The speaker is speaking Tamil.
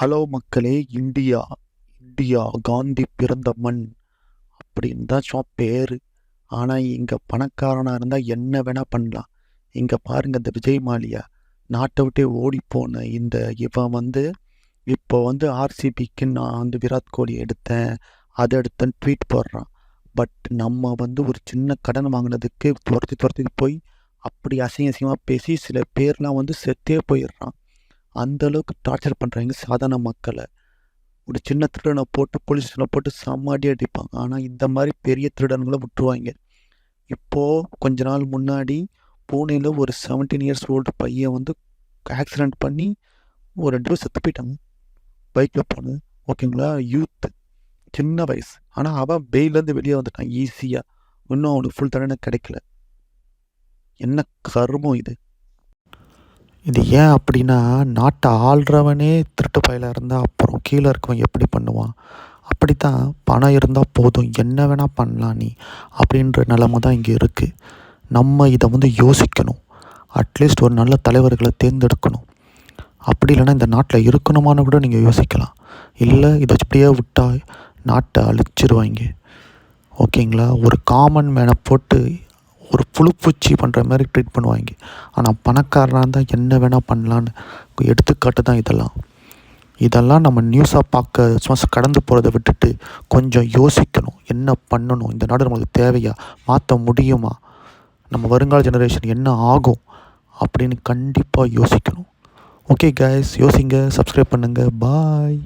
ஹலோ மக்களே! இந்தியா இந்தியா காந்தி பிறந்த மண் அப்படின்னு தான் சும்மா பேரு. ஆனா, இங்க பணக்காரனா இருந்தா என்ன வேணா பண்ணலாம். இங்க பாருங்க இந்த விஜய் மாலியா, நாட்ட விட்டே ஓடிப்போன இவன் இப்போ ஆர்சிபிக்கு நான் விராட் கோலி எடுத்தேன், அத எடுத்தேன்னு ட்வீட் போடுறான். பட் நம்ம ஒரு சின்ன கடன் வாங்கினதுக்கு துரத்தி போய் அப்படி அசிங்கமா பேசி சில பேர்லாம் செத்தே போயிடுறான். அந்த அளவுக்கு டார்ச்சர் பண்ணுறாங்க சாதாரண மக்களை. ஒரு சின்ன திருடனை போட்டு போலீஸ் ஸ்டேஷனில் போட்டு செம்ம அடிப்பாங்க. ஆனால் இந்த மாதிரி பெரிய திருடன்களை விட்டுருவாங்க. இப்போது கொஞ்ச நாள் முன்னாடி பூனேயில் ஒரு 17 இயர்ஸ் ஓல்டு பையன் ஆக்சிடெண்ட் பண்ணி ஒரு 2 பேர் செத்து போயிட்டாங்க. பைக்கில் போனது ஓகேங்களா, யூத்து, சின்ன வயசு. ஆனால் அவன் பெயிலேருந்து வெளியே வந்துட்டான் ஈஸியாக. இன்னும் அவனுக்கு ஃபுல் தண்டனை கிடைக்கல. என்ன கர்மம் இது! இது ஏன் அப்படின்னா, நாட்டை ஆள்றவனே திருட்டு பயலாக இருந்தால் அப்புறம் கீழே இருக்கவன் எப்படி பண்ணுவான்? அப்படித்தான் பணம் இருந்தால் போதும், என்ன வேணால் பண்ணலாம் நீ அப்படின்ற நிலமை தான் இங்கே இருக்குது. நம்ம இதை யோசிக்கணும். அட்லீஸ்ட் ஒரு நல்ல தலைவர்களை தேர்ந்தெடுக்கணும். அப்படி இல்லைன்னா இந்த நாட்டில் இருக்கணுமான்னு கூட நீங்கள் யோசிக்கலாம். இல்லை இதை இப்படியே விட்டால் நாட்டை அழிச்சிருவாங்க. ஓகேங்களா? ஒரு காமன் மேனை போட்டு ஒரு புழுப்பூச்சி பண்ணுற மாதிரி ட்ரீட் பண்ணுவாங்க. ஆனால் பணக்காரனாக இருந்தால் என்ன வேணால் பண்ணலான்னு எடுத்துக்காட்டு தான் இதெல்லாம் நம்ம நியூஸாக பார்க்க சும்மா கடந்து போகிறத விட்டுட்டு கொஞ்சம் யோசிக்கணும். என்ன பண்ணணும்? இந்த நாடு நம்மளுக்கு தேவையா? மாற்ற முடியுமா? நம்ம வருங்கால ஜெனரேஷன் என்ன ஆகும் அப்படின்னு கண்டிப்பாக யோசிக்கணும். ஓகே கைஸ், யோசிங்க, சப்ஸ்கிரைப் பண்ணுங்கள். பாய்.